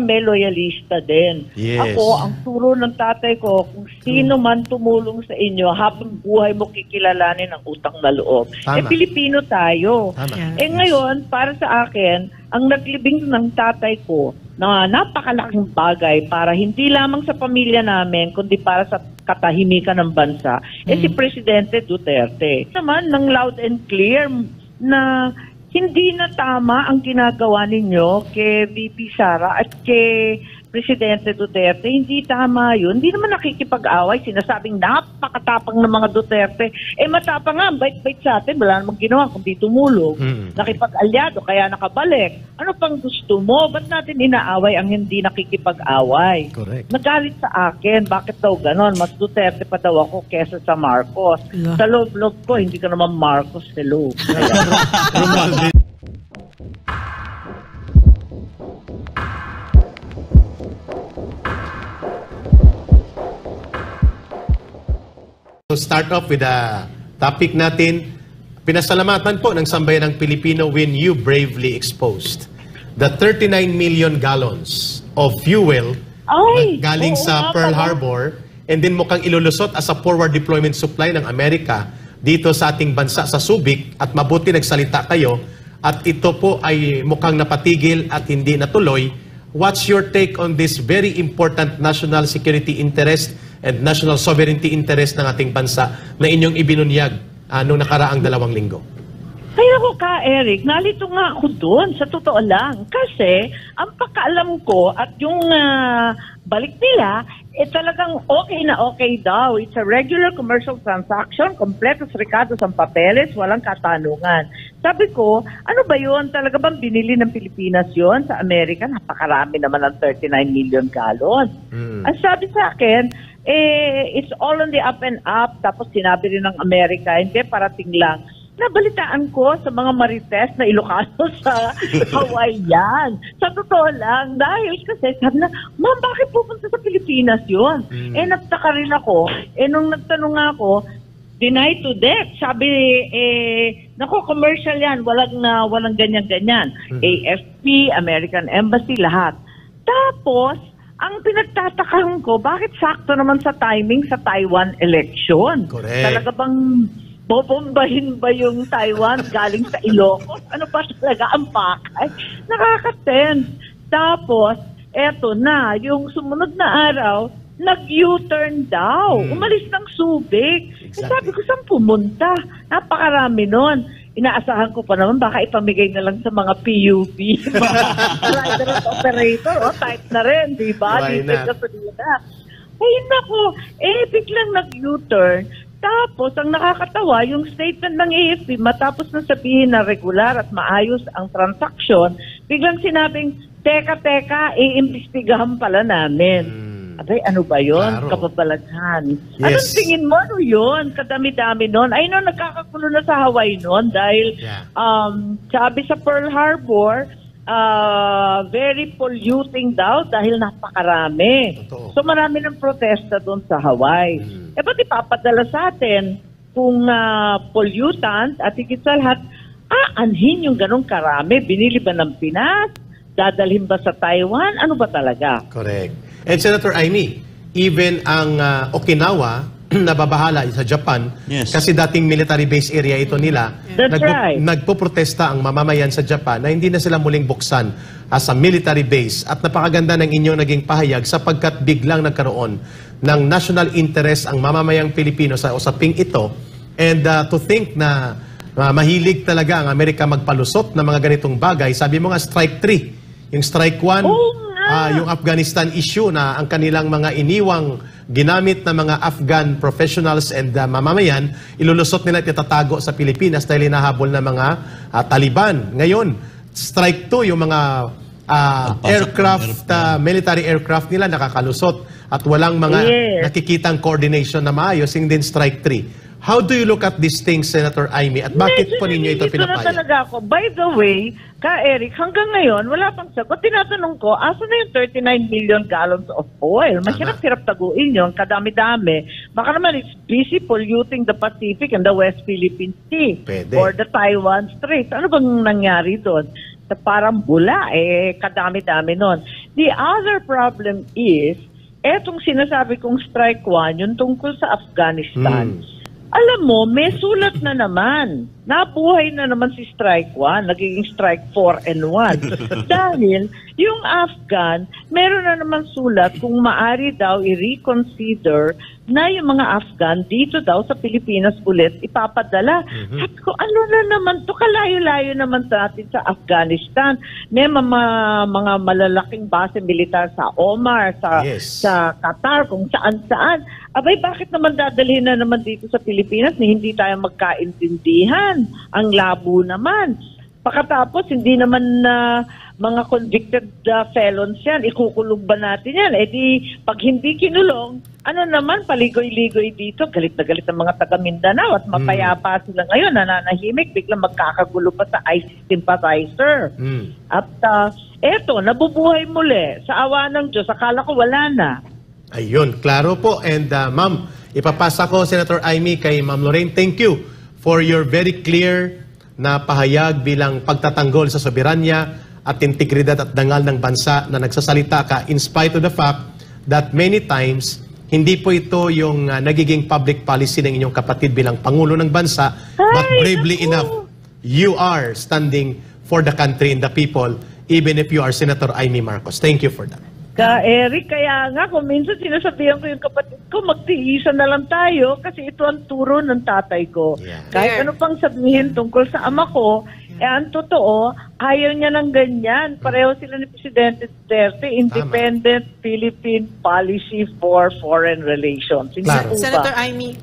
may loyalista din. Yes. Ako, ang turo ng tatay ko, kung sino man tumulong sa inyo, habang buhay mo kikilalanin ang utang na loob. Tama. Pilipino tayo. Tama. Ngayon, para sa akin, ang naglibing ng tatay ko na napakalaking bagay para hindi lamang sa pamilya namin, kundi para sa katahimikan ng bansa, si Presidente Duterte. Naman, ng loud and clear na hindi na tama ang ginagawa ninyo kay VP Sara at kay Presidente Duterte. Hindi tama yun. Hindi naman nakikipag-away. Sinasabing napakatapang ng mga Duterte. Matapang nga, bait-bait sa atin. Wala namang ginawa kundi tumulong. Nakipag-alyado, kaya nakabalik. Ano pang gusto mo? Ba't natin inaaway ang hindi nakikipag-away? Correct. Nagalit sa akin. Bakit daw ganon? Mas Duterte pa daw ako kesa sa Marcos. Sa loob-loob ko, hindi ka naman Marcos. Hello. To start off with the topic natin, pinasalamatan po ng sambayan ng Pilipino when you bravely exposed the 39 million gallons of fuel galing sa Pearl Harbor and then mukhang ilulusot as a forward deployment supply ng Amerika dito sa ating bansa sa Subic at mabuti nagsalita kayo at ito po ay mukhang napatigil at hindi natuloy. What's your take on this very important national security interest and national sovereignty interest ng ating bansa na inyong ibinunyag noong nakaraang 2 linggo? Ay ako ka, Eric, nalito nga ako doon, sa totoo lang. Kasi, ang pakaalam ko at yung balik nila, talagang okay daw. It's a regular commercial transaction, kompletos recados ang papeles, walang katanungan. Sabi ko, ano ba yun? Talaga bang binili ng Pilipinas yun sa Amerika? Napakarami naman ng 39 million gallons. Ang sabi sa akin, it's all on the up and up. Tapos sinabi rin ng Amerika, hindi, parating lang. Nabalitaan ko sa mga marites na Ilocano sa Hawaii yan. Sa totoo lang, dahil kasi sabi na, ma'am, bakit pupunta sa Pilipinas yun? Nagtaka rin ako. Nung nagtanong ako, deny to death. Sabi, nako, commercial yan. Walang ganyan-ganyan. AFP, American Embassy, lahat. Tapos, ang pinagtatakan ko, bakit sakto naman sa timing sa Taiwan election? Correct. Talaga bang bobombahin ba yung Taiwan galing sa Ilocos? Ano pa talaga ang pakay? Nakaka-tense. Tapos, eto na, yung sumunod na araw, nag-U-turn daw. Umalis ng Subic. Exactly. Sabi ko, saan pumunta? Napakarami nun. Inaasahan ko pa naman, baka ipamigay na lang sa mga PUP. Rider at operator, type na rin, di ba? Why not? Ay, nako, biglang nag-U-turn. Tapos, ang nakakatawa, yung statement ng AFP, matapos na sabihin na regular at maayos ang transaksyon, biglang sinabing, teka, iimbestigahan pala namin. Abay, ano ba yun? Claro. Kapabalaghan. Yes. Anong tingin mo, ano yun? Kadami-dami nun. Ay, no, nagkakakulo na sa Hawaii nun dahil sabi sa Pearl Harbor, very polluting daw dahil napakarami. Totoo. So marami ng protesta doon sa Hawaii. Ba't ipapadala sa atin kung pollutant at higit sa lahat, anhin yung ganong karami? Binili ba ng Pinas? Dadalhin ba sa Taiwan? Ano ba talaga? Correct. And Senator Amy, even ang Okinawa, nababahala sa Japan, kasi dating military base area ito nila, Right. nagpoprotesta ang mamamayan sa Japan na hindi na sila muling buksan as a military base. At napakaganda ng inyong naging pahayag sapagkat biglang nagkaroon ng national interest ang mamamayang Pilipino sa usaping ito. And to think na mahilig talaga ang Amerika magpalusot ng mga ganitong bagay. Sabi mo nga, strike 3. Yung strike 1, yung Afghanistan issue na ang kanilang mga iniwang ginamit na mga Afghan professionals and mamamayan, ilulusot nila at itatago sa Pilipinas dahil hinahabol na mga Taliban. Ngayon, strike 2, yung mga aircraft, military aircraft nila nakakalusot at walang mga nakikitang coordination na maayos, and then strike 3. How do you look at these things, Senator Amy? At bakit po ninyo ito pinapayag? Ito na talaga ako. By the way, Eric, hanggang ngayon, wala pang sagot. Tinatanong ko, asa na yung 39 million gallons of oil? Mahirap-hirap taguin yun, kadami-dami. Baka naman it's busy polluting the Pacific and the West Philippine Sea. Pwede. Or the Taiwan Strait. Ano bang nangyari doon? Parang bula, kadami-dami nun. The other problem is, etong sinasabi kong strike 1, yung tungkol sa Afghanistan. Alam mo, may sulat na naman. Nabuhay na naman si strike 1, nagiging strike 4 and 1. Dahil yung Afghan, meron na naman sulat kung maari daw i-reconsider na yung mga Afghan dito daw sa Pilipinas ulit ipapadala. Sabi ko, ano na naman to? Kalayo-layo naman natin sa Afghanistan. May mga malalaking base militar sa Omar, sa Qatar, kung saan-saan. Abay, bakit naman dadalhin na naman dito sa Pilipinas na hindi tayo magkaintindihan? Ang labo naman. Pagkatapos, hindi naman mga convicted felons yan. Ikukulong ba natin yan? Eh di, pag hindi kinulong, ano naman, paligoy-ligoy dito. Galit na galit ang mga taga Mindanao at mapayapa sila ngayon, nananahimik, biglang magkakagulo pa sa ISIS sympathizer. At eto, nabubuhay muli. Sa awa ng Diyos, akala ko wala na. Ayun, klaro po. And ma'am, ipapasa ko, Senator Amy, kay Ma'am Lorraine. Thank you for your very clear na pahayag bilang pagtatanggol sa soberanya at integridad at dangal ng bansa na nagsasalita ka in spite of the fact that many times hindi po ito yung nagiging public policy ng inyong kapatid bilang Pangulo ng bansa, but bravely enough, you are standing for the country and the people even if you are Senator Amy Marcos. Thank you for that. Eric, kaya nga kung minsan sinasabihan ko yung kapatid ko, magtiisan na lang tayo kasi ito ang turo ng tatay ko. Kahit ano pang sabihin tungkol sa ama ko, ang totoo, ayaw niya ng ganyan. Pareho sila ni Presidente Duterte, Independent Philippine Policy for Foreign Relations. Senator Amy,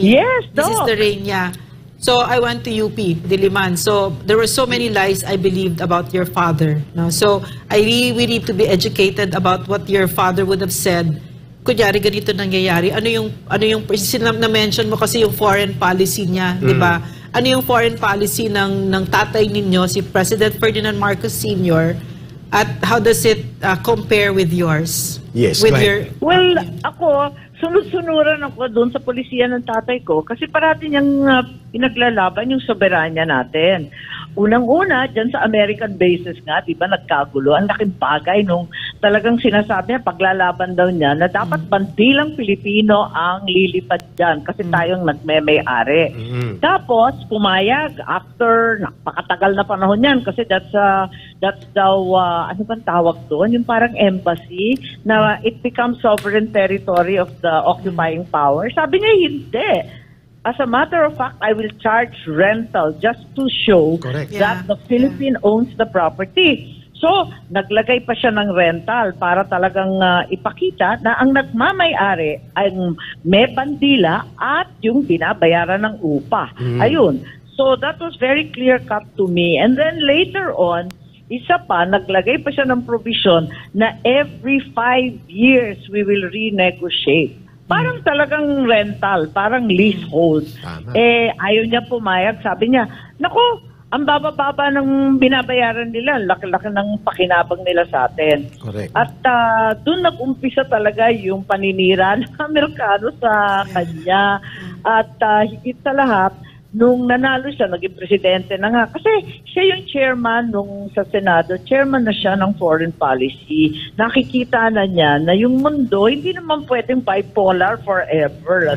yes, this is the Reina. So I went to UP, Diliman. So there were so many lies I believed about your father. No? So we need to be educated about what your father would have said. Kunyari ganito nangyayari. Ano yung na-mention mo kasi yung foreign policy niya, di ba? Ano yung foreign policy ng tatay ninyo, si President Ferdinand Marcos Sr., at how does it compare with yours? Yes, with Well, ako, sunod-sunuran ako doon sa polisiya ng tatay ko kasi parati niyang pinaglalaban yung soberanya natin. Unang-una, dyan sa American bases nga, di ba, nagkagulo. Ang laking bagay nung talagang sinasabi niya, paglalaban daw niya, na dapat bandilang Pilipino ang lilipad dyan kasi tayong nagme-may-ari. Tapos, pumayag after, napakatagal na panahon yan kasi that's daw, ano bang tawag doon? Yung parang embassy na it becomes sovereign territory of the occupying power. Sabi niya, hindi. As a matter of fact, I will charge rental just to show that the Philippine owns the property. So, naglagay pa siya ng rental para talagang ipakita na ang nagmamay-ari ay may bandila at yung binabayaran ng upa. Ayun. So, that was very clear-cut to me. And then later on, isa pa, naglagay pa siya ng provision na every 5 years we will renegotiate. Parang talagang rental, parang leasehold. Eh, ayaw niya pumayag. Sabi niya, naku, ang baba-baba ng binabayaran nila, laki-laki ng pakinabang nila sa atin. Correct. At doon nag-umpisa talaga yung paninira ng Amerikano sa kanya. At higit sa lahat, nung nanalo siya, naging presidente na nga. Kasi siya yung chairman nung sa Senado, chairman na siya ng foreign policy. Nakikita na niya na yung mundo, hindi naman pwedeng bipolar forever.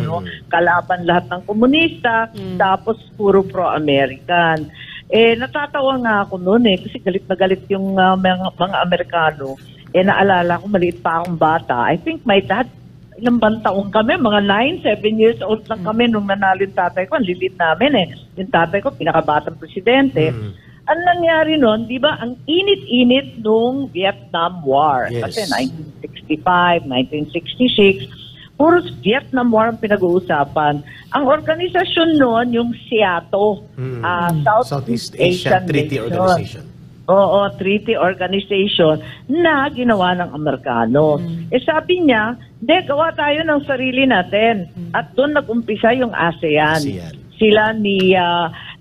Kalaban lahat ng komunista, tapos puro pro-American. Eh, natatawa nga ako noon kasi galit na galit yung mga Amerikano. Eh, naalala ko, maliit pa akong bata. I think my dad, ilang bang taon kami, mga 9, 7 years old lang kami nung nanalo yung tatay ko. Ang lilit namin Yung tatay ko, pinakabatang presidente. Ang nangyari nun, di ba, ang init-init nung Vietnam War. Kasi 1965, 1966, puro Vietnam War ang pinag-uusapan. Ang organisasyon nun, yung SEATO, Southeast Asian Treaty Organization. Oo, Treaty Organization na ginawa ng Amerikano. Eh sabi niya, gawa tayo ng sarili natin. At doon nag-umpisa yung ASEAN. Sila ni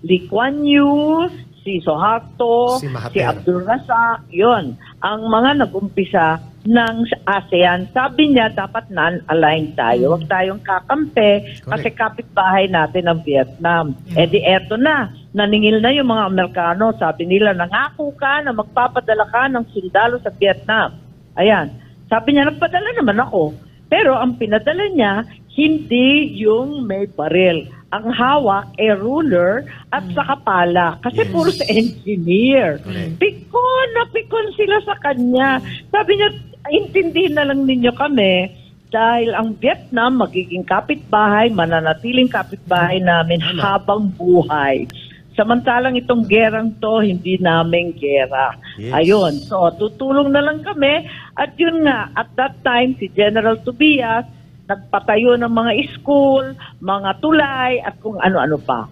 Lee Kuan Yew, si Suharto, si Abdul Razak, yun. Ang mga nag-umpisa ng ASEAN, sabi niya dapat non-aligned tayo. Huwag tayong kakampi kasi kapitbahay natin ang Vietnam. Eh di eto na, naningil na yung mga Amerikano. Sabi nila, nangako ka na magpapadala ka ng sundalo sa Vietnam. Ayan. Sabi niya, nagpadala naman ako. Pero ang pinadala niya, hindi yung may baril. Ang hawak ay ruler at saka pala. Kasi puro sa engineer. Pikon sila sa kanya. Sabi niya, intindihin na lang ninyo kami dahil ang Vietnam magiging kapitbahay, mananatiling kapitbahay namin habang buhay. Samantalang itong gerang to, hindi namin gera. Yes. Ayun. So, tutulong na lang kami. At yun nga, at that time, si General Tobias, nagpatayo ng mga school, mga tulay, at kung ano-ano pa.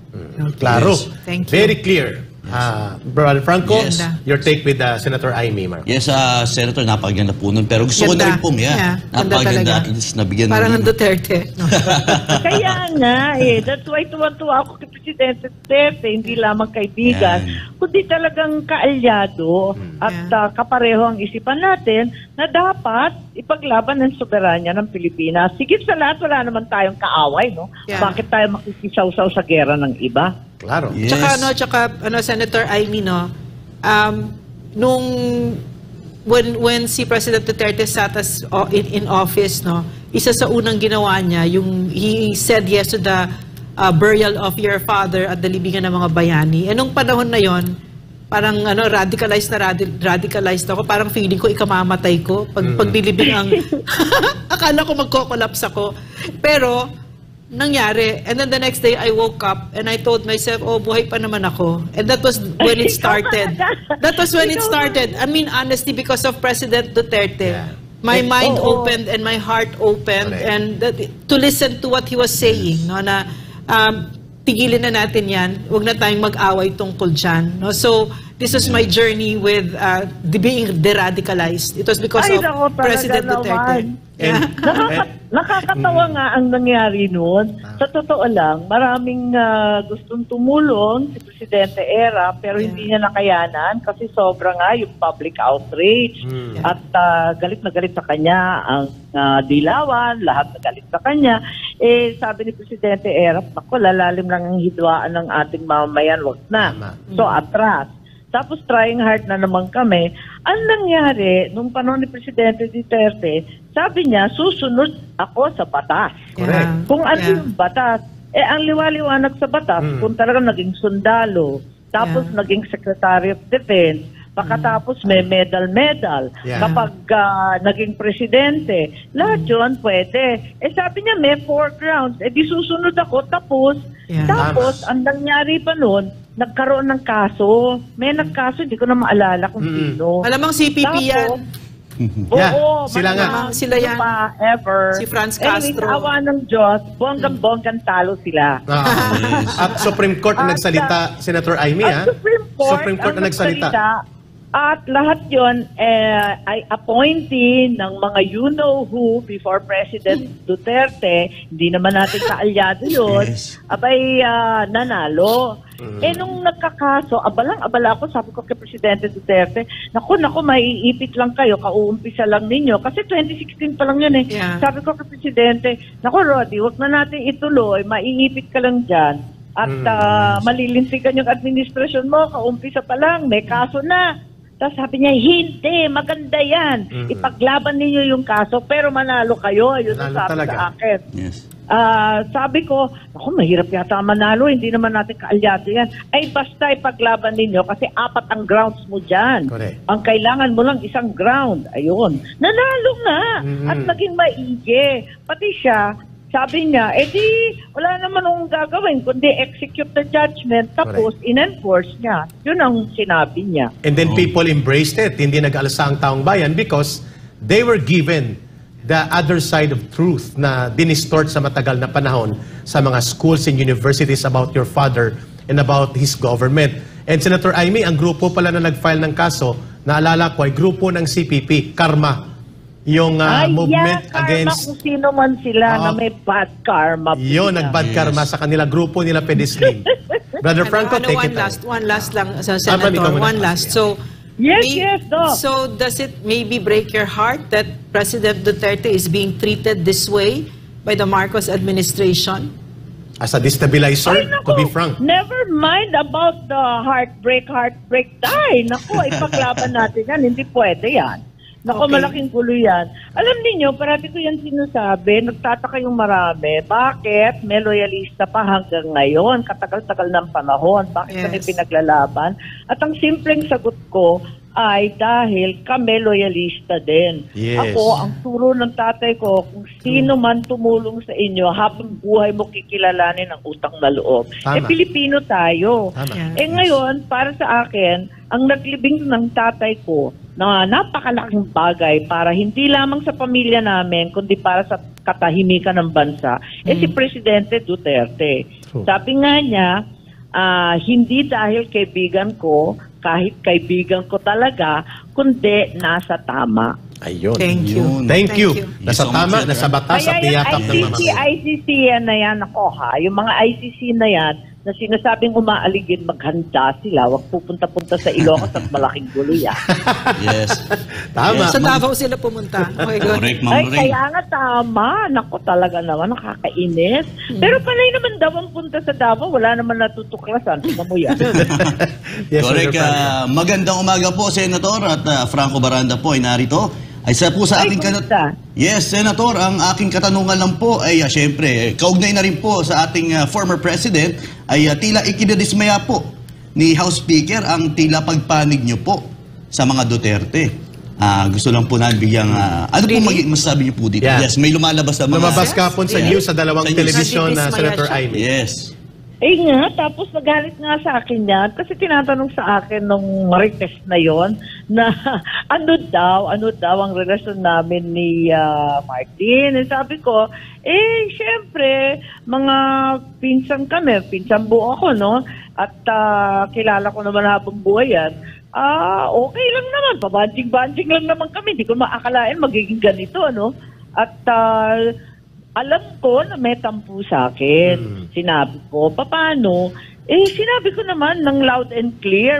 Klaro. Yes. Thank you. Very clear. Brother Franco, Yes. your take with Senator Amy, Mark. Yes, Senator, napakaganda po nun. Pero gusto ko Ganda. na rin po, Yeah, ganda napakaganda talaga. at least nabigyan Parang ang ng Duterte. No? Kaya nga, that's why tuwan-tuwa ako kay Presidente Duterte, hindi lamang kaibigan, kundi talagang kaalyado at kapareho ang isipan natin na dapat ipaglaban ng soberanya ng Pilipinas. Sigit sa lahat, wala naman tayong kaaway, no? Yeah. Bakit tayo makikisaw-saw sa gera ng iba? Klaro. Yes. Tsaka Senator Amy, no, when si President Duterte sat as in office, no, isa sa unang ginawa niya, he said yes to the burial of your father at the libingan ng mga bayani. E nung panahon na yon, parang radicalized ako. Parang feeling ko ikamamatay ko pag nilibing ang akala ko magko-collapse ako. Pero nangyari, and then the next day I woke up and I told myself, oh, buhay pa naman ako. And that was when it started. I mean, honestly, because of President Duterte. Yeah. My mind opened and my heart opened. Correct. And to listen to what he was saying, no, na tigilin na natin yan, huwag na tayong mag-away tungkol dyan. No? So, this was my journey with being de-radicalized. It was because of nako, talaga President Duterte. naman. And, Nakakatawa nga ang nangyari noon. Sa totoo lang, maraming gustong tumulong si Presidente Era pero hindi niya nakayanan kasi sobra nga yung public outrage. At galit na galit sa kanya ang dilawan, lahat na galit sa kanya. Eh, sabi ni Presidente Era, ako, lalalim lang ang hidwaan ng ating mamamayan, wag na. Tama. So, atras. Tapos trying hard na naman kami. Ang nangyari, nung panahon ni Presidente Duterte, sabi niya, susunod ako sa batas. Correct. Kung ano yung batas, ang liwaliwanag sa batas, kung talagang naging sundalo, tapos naging Secretary of Defense, pagkatapos may medal. Yeah. Kapag naging presidente, lahat yun pwede. Sabi niya, may 4 grounds. Di susunod ako, tapos, tapos, ang nangyari pa noon, nagkaroon ng kaso. May nagkaso, hindi ko na maalala kung sino. Alamang CPP yan. Yeah, Oo, sila nga. Sila yan. Pa, ever. Si Franz Anyway, Castro. sa awa ng Diyos, bonggang-bonggang talo sila. At Supreme Court na nagsalita, Senator Amy, At Supreme Court na nagsalita. At lahat yon ay appointee ng mga you-know-who before President Duterte. Hindi naman natin kaalyado yun. Yes. Abay, nanalo. Nung nagkakaso, abala ako, sabi ko kay Presidente Duterte, naku, maiipit lang kayo, kauumpisa lang ninyo. Kasi 2016 pa lang yun eh. Yeah. Sabi ko kay Presidente, naku Rodi, wag na natin ituloy, maiipit ka lang dyan. At malilintigan yung administrasyon mo, kauumpisa pa lang, may kaso na. Tapos sabi niya, hindi, maganda yan. Ipaglaban ninyo yung kaso, pero manalo kayo. Yun ang Manalo sabi talaga. sa akin. Yes. Sabi ko, ako, mahirap yata manalo, hindi naman natin kaalyado yan. Ay, basta ipaglaban ninyo kasi 4 ang grounds mo dyan. Correct. Ang kailangan mo lang isang ground. Ayun. Nanalo nga. At naging maigi. Pati siya, sabi niya, wala naman akong gagawin, kundi execute the judgment, tapos in-enforce niya. Yun ang sinabi niya. And then people embraced it. Hindi nag-alasa ang taong bayan because they were given the other side of truth na dinistort sa matagal na panahon sa mga schools and universities about your father and about his government. And Senator Amy, ang grupo pala na nag-file ng kaso, naalala ko ay grupo ng CPP, Karma. Yung movement karma against... kung sino man sila na may bad karma. Yun, nag-bad karma sa kanila. Grupo nila Pedislim. Brother Franco, take it away. One last lang, Senator. ikaw muna. One last. So, Yes, Doc. So, does it maybe break your heart that President Duterte is being treated this way by the Marcos administration? As a destabilizer, to be frank. Never mind about the heartbreak die. Naku, ipaglaban natin yan. Hindi pwede yan. Naku, Okay. malaking gulo yan. Alam niyo, parati ko yan sinasabi, nagtataka yung marami, bakit may loyalista pa hanggang ngayon, katagal-tagal ng panahon, bakit kami Yes. pinaglalaban? At ang simpleng sagot ko ay dahil kami loyalista din. Yes. Ako, ang turo ng tatay ko, kung sino man tumulong sa inyo, habang buhay mo kikilalanin ang utang na loob. Tama. Pilipino tayo. Tama. Yeah. Ngayon, para sa akin, ang naglibing ng tatay ko na napakalaking bagay para hindi lamang sa pamilya namin, kundi para sa katahimikan ng bansa, si Presidente Duterte. True. Sabi nga niya, hindi dahil kaibigan ko, kahit kaibigan ko talaga, kundi nasa tama. Ayun. Thank you. Thank you. Thank you. Nasa So tama, much, nasa batas at Kaya yung niyakap ng mga ICC yan na yan, ako ha, yung mga ICC na yan, na sinasabing umaaligid, maghanda sila, wag pupunta-punta sa Ilocos at malaking gulo yan. Yes. Tama. Sa Davao sila pumunta. Okay, good. Correct, Ma'am Ay, Lorraine. kaya nga tama. Nako, talaga naman, nakakainis. Pero panay naman daw ang punta sa Davao, wala naman natutuklasan. Tingnan mo yan. Yes, Correct. Senator Franco. Magandang umaga po, Senator, at Franco Baranda po ay narito. Ay sa po sa Ay, ating kumusta? Yes, Senator, ang aking katanungan lang po ay syempre, kaugnay na rin po sa ating former president ay tila ikinadismaya po ni House Speaker ang tila pagpanig niyo po sa mga Duterte. Gusto lang po namin bigyang ano po Really? masasabi niyo po dito? Yeah. Yes, may lumalabas na mga Lumabas kahapon sa Yeah. news sa dalawang Sa news. telebisyon na Nadidismaya Senator siya. Amy. Yes. Nga, tapos nagalit nga sa akin yan kasi tinatanong sa akin nung Marites na yon na ano daw ang relasyon namin ni Martin. Sabi ko, syempre, mga pinsan kami, pinsan buo ako, no? At kilala ko naman habang buhay yan. Okay lang naman, pabanjing-banjing lang naman kami. Hindi ko maakalain magiging ganito, ano? At alam ko na may tampo sa akin. Sinabi ko, paano? Sinabi ko naman ng loud and clear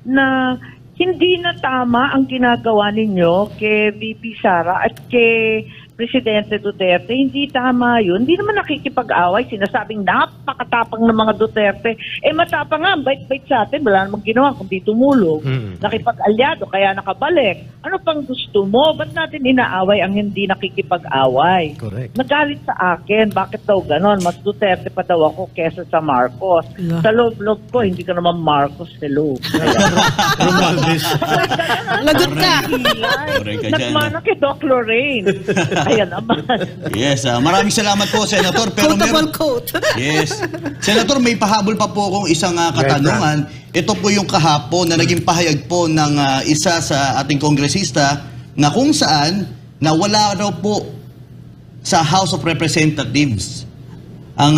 na hindi na tama ang ginagawa ninyo kay VP Sara at kay Presidente Duterte. Hindi tama yun. Hindi naman nakikipag-away. Sinasabing napakatapang ng mga Duterte. Matapang nga, bait-bait sa atin. Wala namang ginawa kundi tumulong. Nakipag-alyado, kaya nakabalik. Ano pang gusto mo? Ba't natin inaaway ang hindi nakikipag-away? Correct. Nagalit sa akin. Bakit daw ganon? Mas Duterte pa daw ako kesa sa Marcos. Yeah. Sa loob-loob ko, hindi ka naman Marcos hello. Romualdez. Lagot ka. Correct ka dyan. Nagmana kay Doc Lorraine. Ayan naman. Yes, maraming salamat po, Senator. Pero Quotable meron, quote. yes. Senator, may pahabol pa po akong isang katanungan. Ito po yung kahapon na naging pahayag po ng isa sa ating kongresista na kung saan na wala raw po sa House of Representatives ang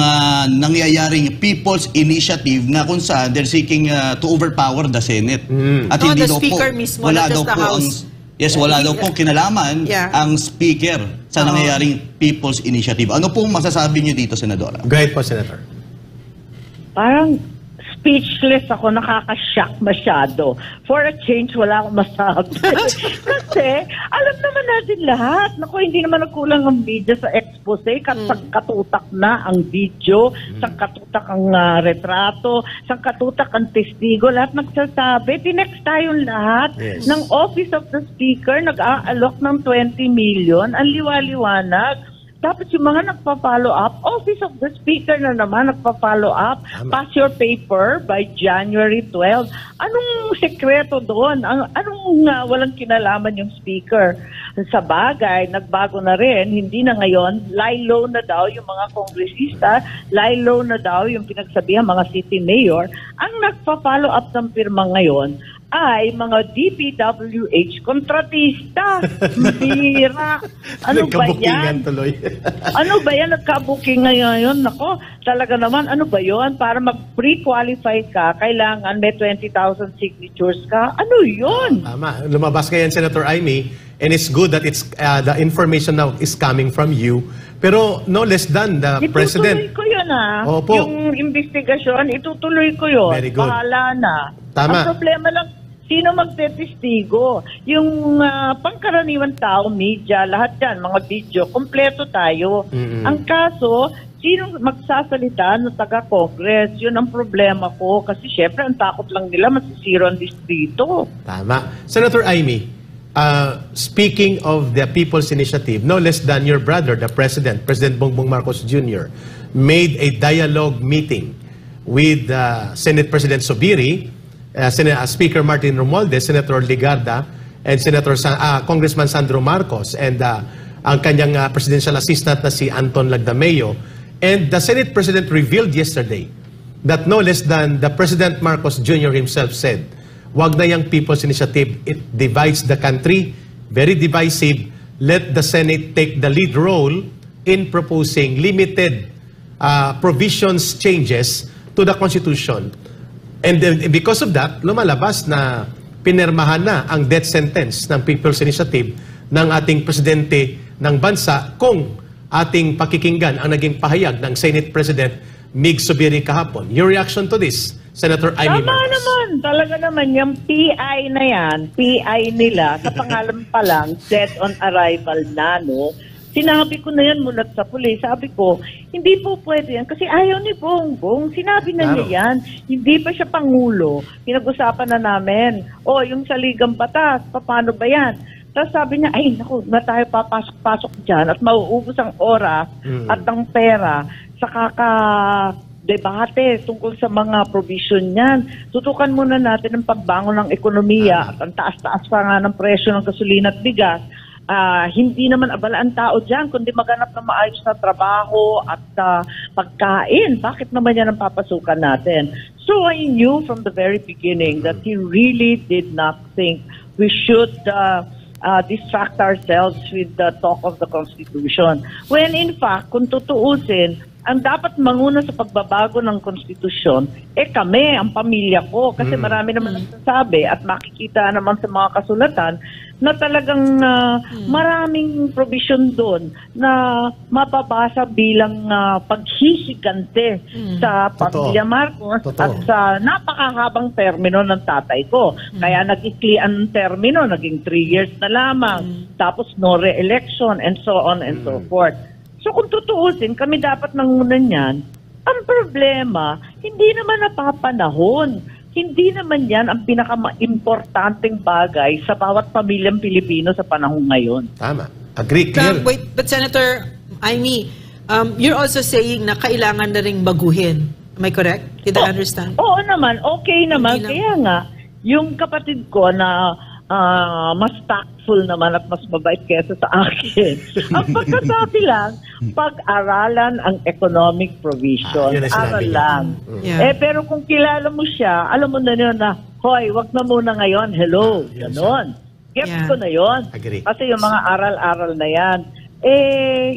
nangyayaring People's Initiative na kung saan they're seeking to overpower the Senate. At No, hindi the daw po, speaker mismo, wala not just daw the po House. yes, wala daw po kinalaman Yeah. ang speaker sa nangyayaring People's Initiative. Ano pong masasabi niyo dito, Senadora? Go ahead po, Senator. Parang speechless ako, nakaka-shock masyado. For a change, wala akong masabi. Kasi, alam naman natin lahat. Naku, hindi naman nagkulang ang video sa expose. Katutak na ang video, katutak ang retrato, katutak ang testigo. Lahat nagsasabi. Tinext tayong lahat Yes. ng Office of the Speaker, nag-aalok ng 20 million. Ang liwa-liwanag. Tapos yung mga nagpa-follow up, Office of the Speaker na naman nagpa-follow up. Tama. Pass your paper by January 12. Anong sekreto doon? Anong walang kinalaman yung Speaker? Sa bagay, nagbago na rin. Hindi na ngayon, lie low na daw yung mga kongresista, lie low na daw yung pinagsabihan mga city mayor. Ang nagpa-follow up ng pirma ngayon ay mga DPWH kontratista. Bira. Ano ba Nagkabukingan yan? tuloy. Ano ba yan? Nagka-booking ngayon. Nako, talaga naman, ano ba yon? Para mag-pre-qualify ka, kailangan may 20,000 signatures ka. Ano yon? Tama. Lumabas ka yan, Senator Amy, and it's good that it's the information now is coming from you. Pero no less than the President. Itutuloy ko yun Opo. Yung investigasyon, itutuloy ko yun. Very good. Bahala na. Tama. Ang problema lang, sino magtetestigo? Yung pangkaraniwan tao, media, lahat yan, mga video, kompleto tayo. Ang kaso, sino magsasalita ng taga-Congress? Yun ang problema ko. Kasi syempre, ang takot lang nila, masisiro ang distrito. Tama. Senator Amy, speaking of the People's Initiative, no less than your brother, the President Bongbong Marcos Jr., made a dialogue meeting with Senate President Zubiri, Speaker Martin Romualdez, Senator Ligarda, and Congressman Sandro Marcos, and ang kanyang presidential assistant na si Anton Lagdameo. And the Senate President revealed yesterday that no less than the President Marcos Jr. himself said, wag na yung People's Initiative, it divides the country, very divisive. Let the Senate take the lead role in proposing limited provisions changes to the Constitution. And then, because of that, lumalabas na pinirmahan na ang death sentence ng People's Initiative ng ating presidente ng bansa kung ating pakikinggan ang naging pahayag ng Senate President Mig Zubiri kahapon. Your reaction to this, Senator Amy Tama Marcos? naman, talaga naman, yung PI na yan, PI nila, sa pangalan pa lang, dead on arrival na, no? Sinabi ko na yan mula sa pulis. Sabi ko, hindi po pwede yan. Kasi ayaw ni Bongbong. Sinabi na niya yan. Hindi pa siya Pangulo. Pinag-usapan na namin. O, yung sa Ligang Batas, paano ba yan? Tapos sabi niya, ay, naku, na tayo papasok-pasok dyan at mauubos ang oras at ang pera sa debate tungkol sa mga provision niyan. Tutukan muna natin ang pagbangon ng ekonomiya at ang taas-taas pa nga ng presyo ng gasolina at bigas. Hindi naman abala ang tao dyan, kundi maganap na maayos na trabaho at pagkain. Bakit naman yan ang papasukan natin? So I knew from the very beginning that he really did not think we should distract ourselves with the talk of the Constitution. When in fact, kung tutuusin, ang dapat manguna sa pagbabago ng konstitusyon, kami, ang pamilya ko. Kasi marami naman nagsasabi at makikita naman sa mga kasulatan na talagang maraming provision doon na mababasa bilang paghihiganti sa pamilya Marcos at sa napakahabang termino ng tatay ko. Kaya nag-ikli ang termino, naging 3 years na lamang. Tapos no re-election and so on and so forth. So kung tutuusin, kami dapat nangunan yan. Ang problema, hindi naman napapanahon. Hindi naman yan ang pinaka-importanteng bagay sa bawat pamilyang Pilipino sa panahon ngayon. Tama. Agree. Clear. Wait, but Senator Amy, you're also saying na kailangan na ring baguhin. Am I correct? Did I understand? Oo naman. Okay naman. Kaya nga, yung kapatid ko na mas tactful naman at mas mabait kesa sa akin. Ang pagkasabi lang, pag-aralan ang economic provision. Aral lang. Yeah. Pero kung kilala mo siya, alam mo na yun na, hoy, wag na muna ngayon, hello, ganon. Gets ko na yun. Agree. Kasi yung mga aral-aral na yan,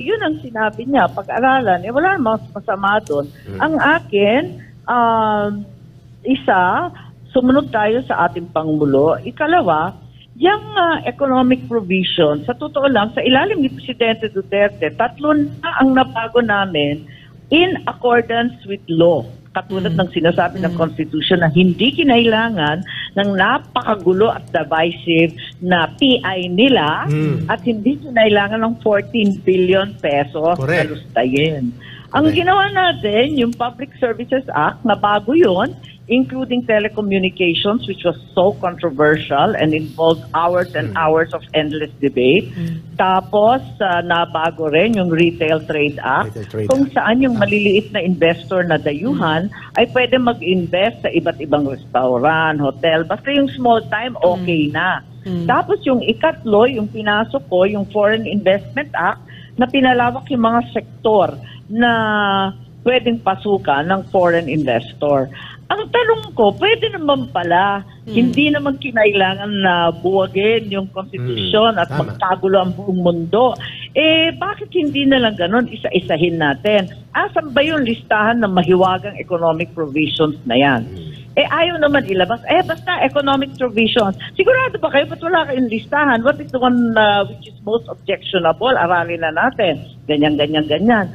yun ang sinabi niya, pag-aralan, wala namang masama doon. Ang akin, sumunod tayo sa ating Pangulo. Ikalawa, yung economic provision, sa totoo lang, sa ilalim ni Presidente Duterte, 3 na ang nabago namin in accordance with law. Katulad ng sinasabi ng Constitution na hindi kinailangan ng napakagulo at divisive na PI nila at hindi kinailangan ng 14 billion pesos na lustayin. Ang ginawa natin, yung Public Services Act, na bago yun, including telecommunications, which was so controversial and involved hours and hours of endless debate. Tapos, nabago rin yung Retail Trade Act, kung saan yung maliliit na investor na dayuhan ay pwede mag-invest sa iba't ibang restaurant, hotel. Basta yung small time, okay na. Tapos yung ikatlo, yung pinasok ko, yung Foreign Investment Act, na pinalawak yung mga sektor na pwedeng pasukan ng foreign investor. Ang tanong ko, pwede naman pala, hindi naman kinailangan na buwagin yung konstitusyon at magkagulo ang buong mundo. Bakit hindi na lang ganun, isa-isahin natin? Asan ba yung listahan ng mahiwagang economic provisions na yan? Ayaw naman ilabas. Basta economic provisions. Sigurado ba kayo, ba't wala kayong listahan? What is the one which is most objectionable? Aralin na natin. Ganyan, ganyan, ganyan.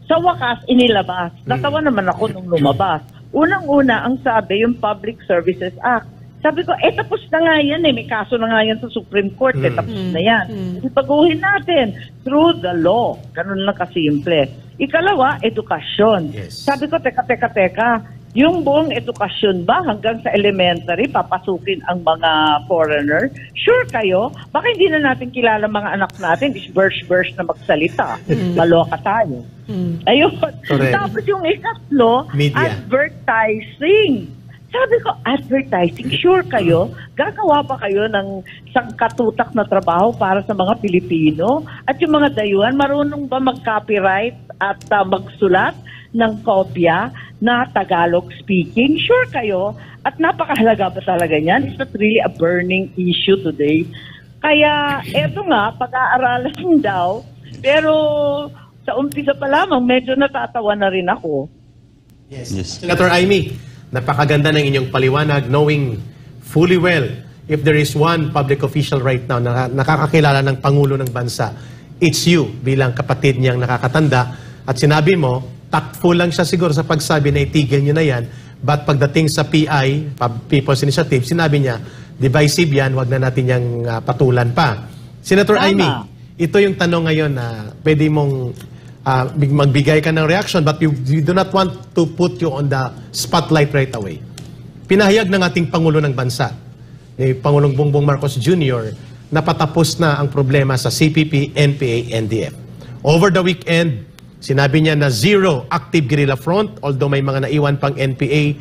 Sa wakas, inilabas. Natawa naman ako nung lumabas. Unang-una, ang sabi, yung Public Services Act. Sabi ko, tapos na nga yan May kaso na nga yan sa Supreme Court. Tapos na yan. Ipaguhin natin through the law. Ganun lang kasimple. Ikalawa, edukasyon. Yes. Sabi ko, teka. Yung buong edukasyon ba hanggang sa elementary, papasukin ang mga foreigner? Sure kayo? Baka hindi na natin kilala mga anak natin, is burst na magsalita. Maloka tayo. Ayun. Correct. Tapos yung ikatlo, Media. advertising. Sabi ko, advertising, sure kayo? Gagawa pa kayo ng sangkatutak na trabaho para sa mga Pilipino? At yung mga dayuhan, marunong ba mag-copyright at magsulat ng kopya na Tagalog speaking? Sure kayo? At napakahalaga pa talaga niyan. It's not really a burning issue today. Kaya eto nga, pag-aaralan daw. Pero sa umpisa pa lamang, medyo natatawa na rin ako. Yes. Senator Amy, napakaganda ng inyong paliwanag, knowing fully well if there is one public official right now na nakakakilala ng Pangulo ng Bansa, it's you bilang kapatid niyang nakakatanda. At sinabi mo, tactful lang siya siguro sa pagsabi na itigil niyo na yan, but pagdating sa PI, People's Initiative, sinabi niya, divisive yan, wag na natin yung patulan pa. Senator Tama. Amy, ito yung tanong ngayon na pwede mong magbigay ka ng reaction but you do not want to put you on the spotlight right away. Pinahayag ng ating Pangulo ng Bansa, ni Pangulong Bongbong Marcos Jr., na patapos na ang problema sa CPP, NPA, NDF. Over the weekend, sinabi niya na zero active guerrilla front, although may mga naiwan pang NPA,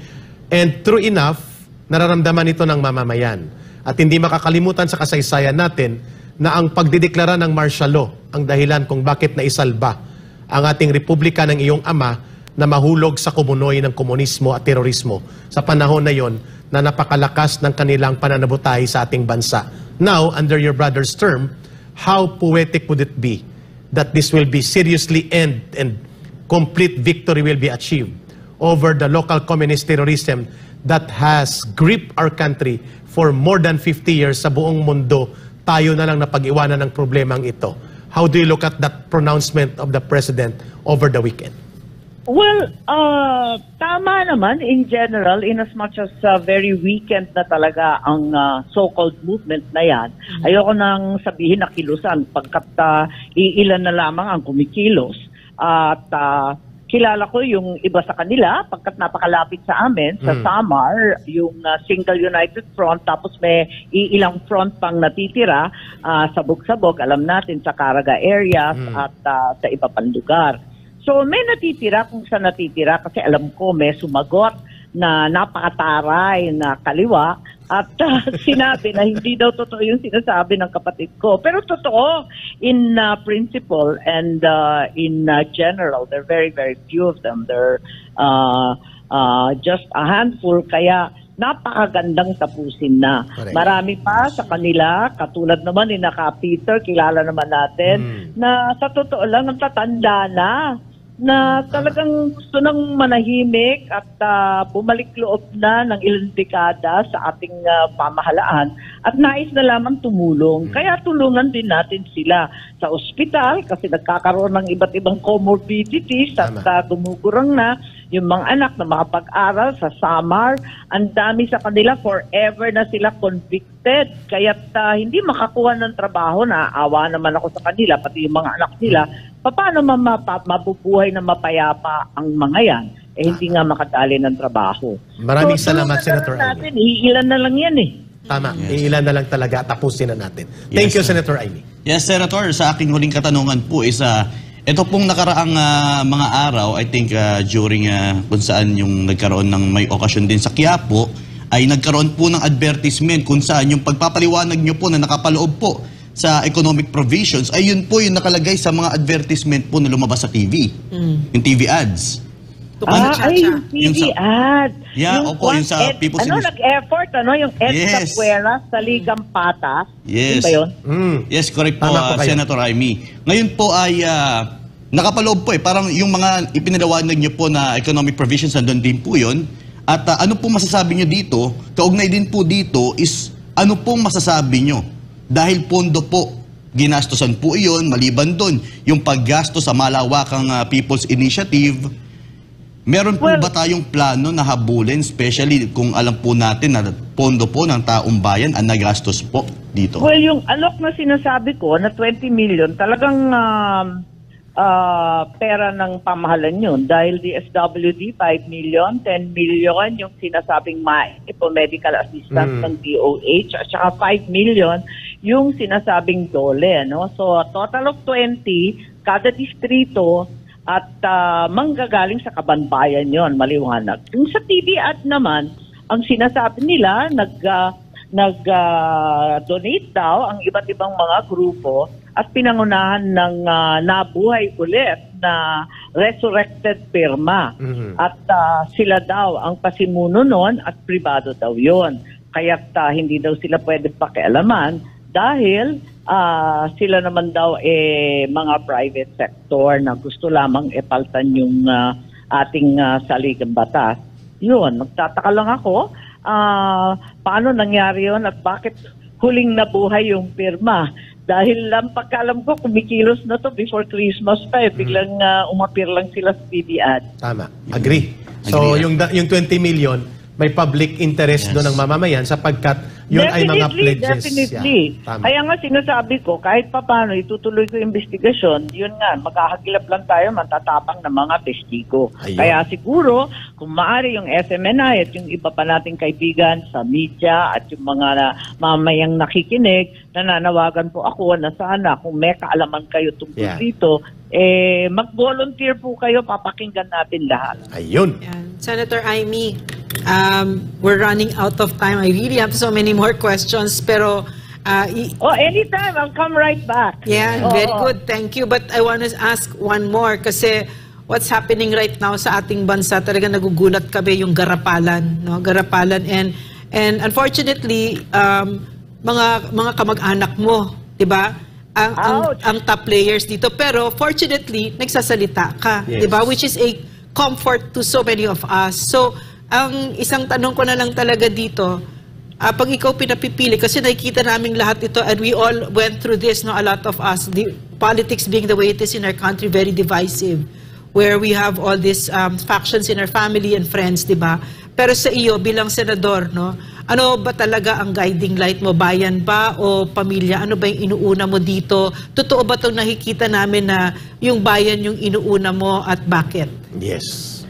and true enough, nararamdaman ito ng mamamayan. At hindi makakalimutan sa kasaysayan natin na ang pagdideklara ng martial law ang dahilan kung bakit naisalba ang ating republika ng iyong ama na mahulog sa kumunoy ng komunismo at terorismo sa panahon na yon na napakalakas ng kanilang pananabutahe sa ating bansa. Now, under your brother's term, how poetic would it be that this will be seriously end and complete victory will be achieved over the local communist terrorism that has gripped our country for more than 50 years sa buong mundo. Tayo na lang napag-iwanan ng problemang ito. How do you look at that pronouncement of the President over the weekend? Well, tama naman in general, in as much as very weekend na talaga ang so-called movement na yan. Ayoko nang sabihin na kilusan pagkat iilan na lamang ang kumikilos. At kilala ko yung iba sa kanila pagkat napakalapit sa amin, sa Samar, yung Single United Front, tapos may ilang front pang natitira, sabog-sabog, alam natin, sa Caraga areas at sa iba pang lugar. So may natitira kung saan natitira kasi alam ko may sumagot na napakataray na kaliwa at sinabi na hindi daw totoo yung sinasabi ng kapatid ko. Pero totoo in principle and in general. There are very, very few of them. They're just a handful. Kaya napakagandang tapusin na. Correct. Marami pa sa kanila, katulad naman ni Naka Peter, kilala naman natin, na sa totoo lang natatanda na talagang gusto nang manahimik at bumalik loob na ng ilang dekada sa ating pamahalaan at nais na lamang tumulong. Kaya tulungan din natin sila sa ospital kasi nagkakaroon ng iba't ibang comorbidities at gumugurang na yung mga anak na makapag-aral sa Samar. Ang dami sa kanila, forever na sila convicted. Kaya't hindi makakuha ng trabaho, naawa naman ako sa kanila, pati yung mga anak nila. Paano mabubuhay na mapayapa ang mga yan? Hindi nga makadali ng trabaho. Maraming salamat, Senator natin, Amy. iilan na lang yan eh. Tama, iilan na lang talaga, tapusin na natin. Thank you, Senator Amy. Yes, Senator, sa aking huling katanungan po is ito pong nakaraang mga araw, I think during kung saan yung nagkaroon ng may okasyon din sa Quiapo, ay nagkaroon po ng advertisement kung saan yung pagpapaliwanag nyo po na nakapaloob po sa economic provisions, ay yun po yung nakalagay sa mga advertisement po na lumabas sa TV. Yung TV ads. Yung TV ad. Yeah, yung opo, yung sa People's nag-effort, yung EDSA Puera sa Ligang Patas. Yes. Yun ba yun? Yes, correct po, Tama po kayo. Senator Amy. Ngayon po ay nakapaloob po parang yung mga ipinaliwanag nyo po na economic provisions, nandun din po yun. At ano po masasabi nyo dito, kaugnay din po dito is ano pong masasabi nyo? Dahil pondo po, ginastosan po iyon, maliban doon, yung paggasto sa malawakang People's Initiative, meron po ba tayong plano na habulin, especially kung alam po natin na pondo po ng taong bayan ang nagastos po dito? Well, yung alok na sinasabi ko na 20 million, talagang pera ng pamahalan yun. Dahil DSWD, 5 million, 10 million yung sinasabing medical assistance ng DOH, at saka 5 million yung sinasabing DOLE. No? So, total of 20, kada distrito, at manggagaling sa kabanbayan yon, maliwanag. Yung sa TV ad naman, ang sinasabi nila, nag-donate daw ang iba't ibang mga grupo at pinangunahan ng nabuhay ulit na resurrected pirma. At sila daw ang pasimuno nun at pribado daw yon. Kaya't hindi daw sila pwede pakialaman dahil sila naman daw mga private sector na gusto lamang ipaltan yung ating saligang batas. Yun, magtataka lang ako paano nangyari yun at bakit huling nabuhay yung pirma. Dahil lang pagkalam ko, kumikilos na to before Christmas pa biglang umapir lang sila sa TV ad. Tama. Agree. So, yung 20 million, may public interest doon ng mamamayan sapagkat yun ay mga pledges. Definitely. Yeah. Kaya nga sinasabi ko, kahit paano itutuloy ko yung investigasyon, yun nga, makakagilap lang tayo, matatapang ng mga testigo. Ayun. Kaya siguro, kung maaari yung SMNI at yung iba pa nating kaibigan sa media at yung mga mamayang nakikinig, nananawagan po ako na sana kung may kaalaman kayo tungkol dito, mag-volunteer po kayo, papakinggan natin lahat. Ayun. Yan. Senator Amy, we're running out of time. I really have so many more questions, pero anytime, I'll come right back. yeah, very good. Thank you. But I want to ask one more kasi what's happening right now sa ating bansa, talaga nagugulat kami yung garapalan, no? Garapalan and unfortunately mga kamag-anak mo, 'di ba? Ang top players dito, pero fortunately nagsasalita ka, 'di ba? Which is a comfort to so many of us. So ang isang tanong ko na lang talaga dito, pag ikaw pinapipili, kasi nakikita namin lahat ito and we all went through this, no, a lot of us, the politics being the way it is in our country, very divisive, where we have all these factions in our family and friends, di ba? Pero sa iyo, bilang senador, no, ano ba talaga ang guiding light mo? Bayan ba o pamilya? Ano ba yung inuuna mo dito? Totoo ba itong nakikita namin na yung bayan yung inuuna mo at bakit? Yes.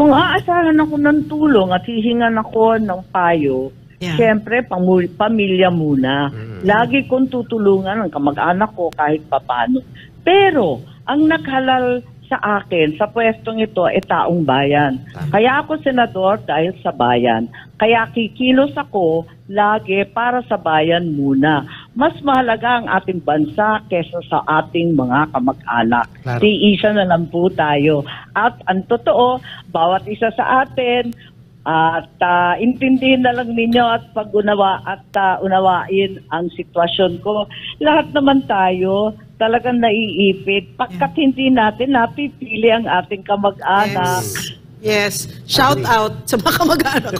Kung aasahan ako ng tulong at hihingan ako ng payo, siyempre, pamilya muna. Lagi kong tutulungan ang kamag-anak ko kahit papano. Pero, ang naghalal sa akin, sa pwestong ito, taong bayan. Kaya ako senador dahil sa bayan. Kaya kikilos ako lagi para sa bayan muna. Mas mahalaga ang ating bansa kesa sa ating mga kamag-anak. Tiisa na lang po tayo. At ang totoo, bawat isa sa atin, at intindihin na lang ninyo at pag-unawa at unawain ang sitwasyon ko. Lahat naman tayo talagang naiipit pagkat hindi natin napipili ang ating kamag-anak. Yes. Shout out sa mga kamag-anak.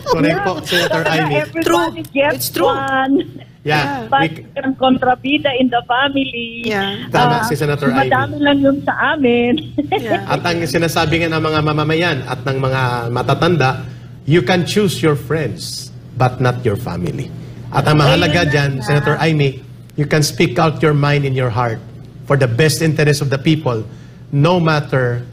Correct po, Senator Amy. True. It's true. Yeah. Ang kontrabida in the family. Tama si Senator Amy. Madami lang yun sa amin. At ang sinasabi nga ng mga mamamayan at ng mga matatanda, you can choose your friends, but not your family. At ang mahalaga dyan, Senator Amy, you can speak out your mind and your heart for the best interest of the people, no matter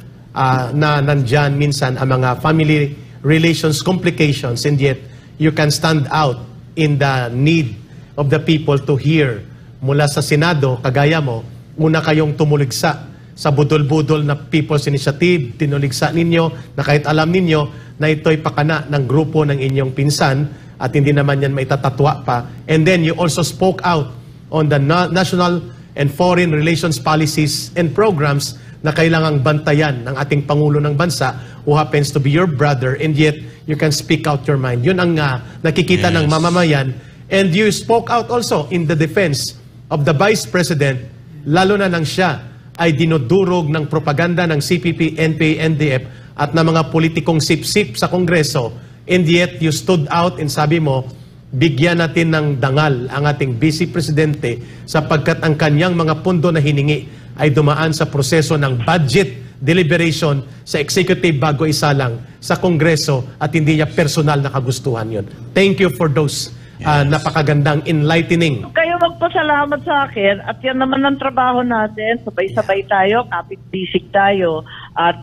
na nandyan minsan ang mga family relations complications, and yet you can stand out in the need of the people to hear mula sa Senado, kagaya mo, una kayong tumuligsa sa budol-budol na People's Initiative, tinuligsa ninyo na kahit alam ninyo na ito'y pakana ng grupo ng inyong pinsan at hindi naman yan maitatatwa pa. And then you also spoke out on the national and foreign relations policies and programs na kailangang bantayan ng ating Pangulo ng Bansa who happens to be your brother, and yet you can speak out your mind. Yun ang nakikita ng mamamayan. And you spoke out also in the defense of the Vice President, lalo na nang siya ay dinudurog ng propaganda ng CPP, NPA, NDF at ng mga politikong sip-sip sa Kongreso. And yet you stood out and sabi mo, bigyan natin ng dangal ang ating Vice Presidente sapagkat ang kanyang mga pundo na hiningi ay dumaan sa proseso ng budget deliberation sa executive bago isalang sa Kongreso at hindi niya personal na kagustuhan yun. Thank you for those napakagandang enlightening. Kayo magpasalamat sa akin at yan naman ang trabaho natin. Sabay-sabay tayo, kapit-bisig tayo at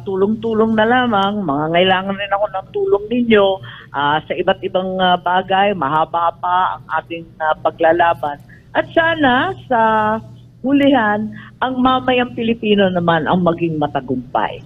tulong-tulong na lamang. Ngailangan rin ako ng tulong ninyo sa iba't ibang bagay. Mahaba pa ang ating paglalaban. At sana sa hulihan, ang mamayang Pilipino naman ang maging matagumpay.